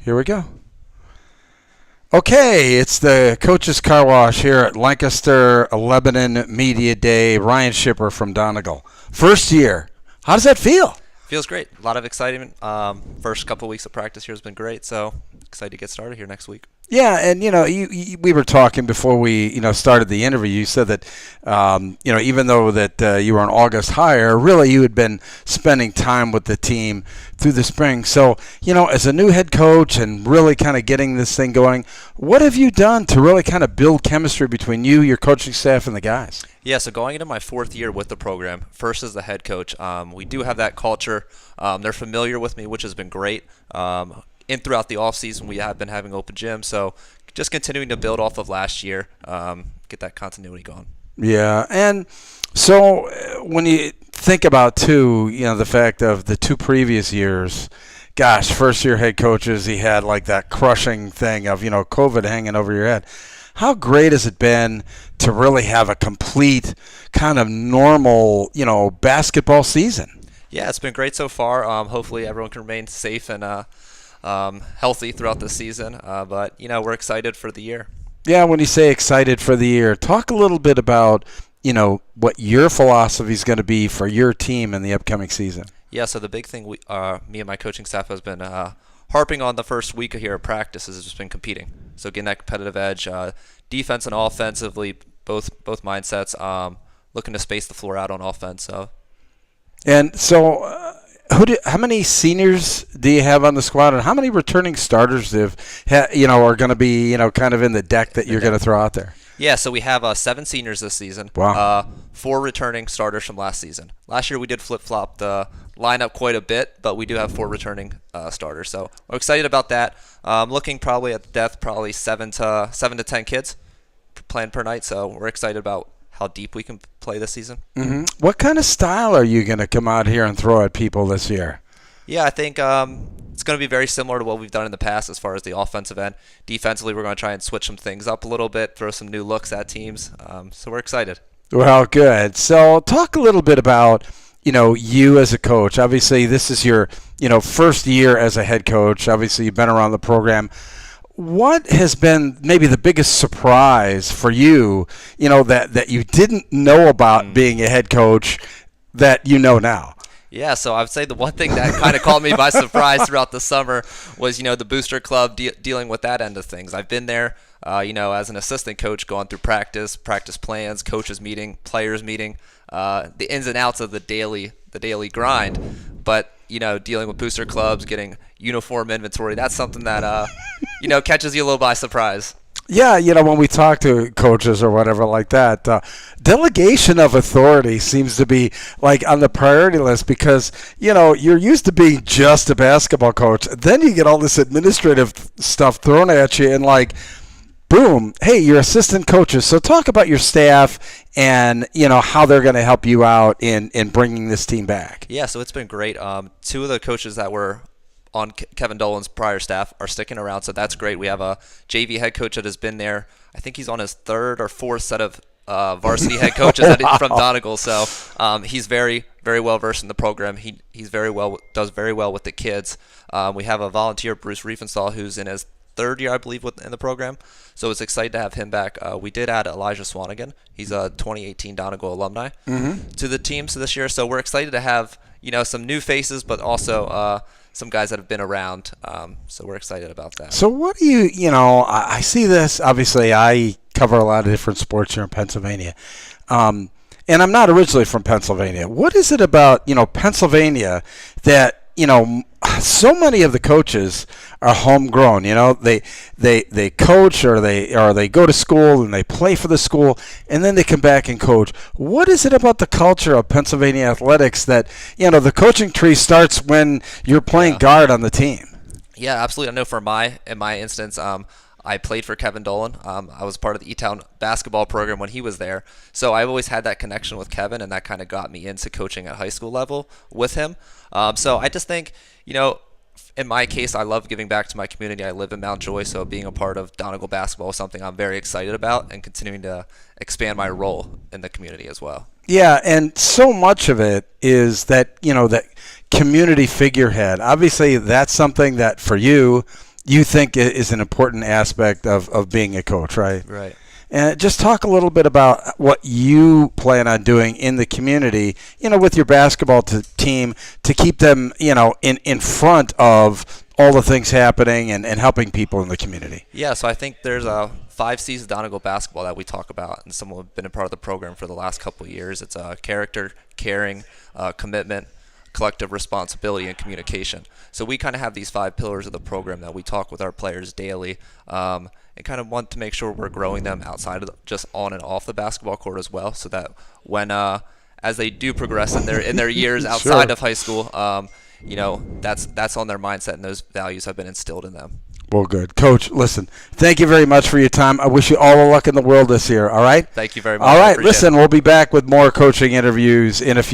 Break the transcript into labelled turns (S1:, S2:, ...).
S1: Here we go. Okay, it's the Coach's Car Wash here at Lancaster Lebanon Media Day. Ryan Shipper from Donegal. First year. How does that feel?
S2: Feels great. A lot of excitement. First couple weeks of practice here has been great, so excited to get started here next week.
S1: Yeah, and we were talking before we started the interview. You said that even though that you were an August hire, really you had been spending time with the team through the spring. So as a new head coach and really kind of getting this thing going, what have you done to really kind of build chemistry between you, your coaching staff, and the guys?
S2: Yeah, so going into my fourth year with the program, first as the head coach, we do have that culture. They're familiar with me, which has been great. And throughout the off season, we have been having open gym, so just continuing to build off of last year, get that continuity going.
S1: Yeah, and so when you think about too, the fact of the two previous years, gosh, first year head coaches, he had like that crushing thing of COVID hanging over your head. How great has it been to really have a complete kind of normal, basketball season?
S2: Yeah, it's been great so far. Hopefully everyone can remain safe and healthy throughout the season, but we're excited for the year.
S1: Yeah, when you say excited for the year, talk a little bit about what your philosophy is going to be for your team in the upcoming season.
S2: Yeah, so the big thing me and my coaching staff has been harping on the first week here of practice has just been competing. So getting that competitive edge, defense and offensively, both mindsets. Looking to space the floor out on offense.
S1: And so. How many seniors do you have on the squad, and how many returning starters are going to be kind of in the deck that you're going to throw out there?
S2: Yeah, so we have 7 seniors this season.
S1: Wow.
S2: 4 returning starters from last season. Last year we did flip-flop the lineup quite a bit, but we do have 4 returning starters. So we're excited about that. Looking probably at the depth, probably 7 to 10 kids playing per night. So we're excited about how deep we can play this season.
S1: Mm-hmm. What kind of style are you going to come out here and throw at people this year?
S2: Yeah, I think it's going to be very similar to what we've done in the past as far as the offensive end. Defensively, we're going to try and switch some things up a little bit, throw some new looks at teams. So we're excited.
S1: Well, good. So talk a little bit about, you as a coach. Obviously, this is your, first year as a head coach. Obviously, you've been around the program. What has been maybe the biggest surprise for you, that you didn't know about being a head coach that you know now?
S2: Yeah, so I would say the one thing that kind of caught me by surprise throughout the summer was, the booster club dealing with that end of things. I've been there, as an assistant coach, going through practice plans, coaches meeting, players meeting, the ins and outs of the daily grind. But dealing with booster clubs, getting uniform inventory, that's something that catches you a little by surprise.
S1: Yeah, when we talk to coaches or whatever like that, delegation of authority seems to be like on the priority list because, you're used to being just a basketball coach. Then you get all this administrative stuff thrown at you and like, boom, hey, you're assistant coaches. So talk about your staff and, how they're going to help you out in bringing this team back.
S2: Yeah, so it's been great. 2 of the coaches that were on Kevin Dolan's prior staff are sticking around, so that's great. We have a JV head coach that has been there. I think he's on his 3rd or 4th set of varsity head coaches from Donegal, so he's very, very well versed in the program. He's does very well with the kids. We have a volunteer, Bruce Riefenstahl, who's in his 3rd year, I believe, in the program. So it's exciting to have him back. We did add Elijah Swanigan. He's a 2018 Donegal alumni to the team this year. So we're excited to have some new faces, but also some guys that have been around. So we're excited about that.
S1: So what do I see this. Obviously, I cover a lot of different sports here in Pennsylvania. And I'm not originally from Pennsylvania. What is it about, Pennsylvania that, so many of the coaches are homegrown. They coach or they go to school and they play for the school and then they come back and coach. What is it about the culture of Pennsylvania athletics that the coaching tree starts when you're playing guard on the team?
S2: Yeah, absolutely. I know in my instance, I played for Kevin Dolan. I was part of the E-Town basketball program when he was there. So I've always had that connection with Kevin, and that kind of got me into coaching at high school level with him. So I just think, in my case, I love giving back to my community. I live in Mount Joy, so being a part of Donegal basketball is something I'm very excited about and continuing to expand my role in the community as well.
S1: Yeah, and so much of it is that, that community figurehead. Obviously, that's something that for you, you think is an important aspect of being a coach, right?
S2: Right.
S1: And just talk a little bit about what you plan on doing in the community, with your basketball team to keep them, in front of all the things happening and helping people in the community.
S2: Yeah, so I think there's 5 C's of Donegal basketball that we talk about, and some have been a part of the program for the last couple of years. It's character, caring, commitment, collective responsibility, and communication. So we kind of have these 5 pillars of the program that we talk with our players daily, and kind of want to make sure we're growing them outside of just on and off the basketball court as well, so that when as they do progress in their years outside
S1: Sure.
S2: of high school, that's on their mindset, and those values have been instilled in them.
S1: Well, good. Coach, listen, thank you very much for your time. I wish you all the luck in the world this year, all right?
S2: Thank you very much.
S1: All
S2: I
S1: right,
S2: appreciate it.
S1: listen, we'll be back with more coaching interviews in a few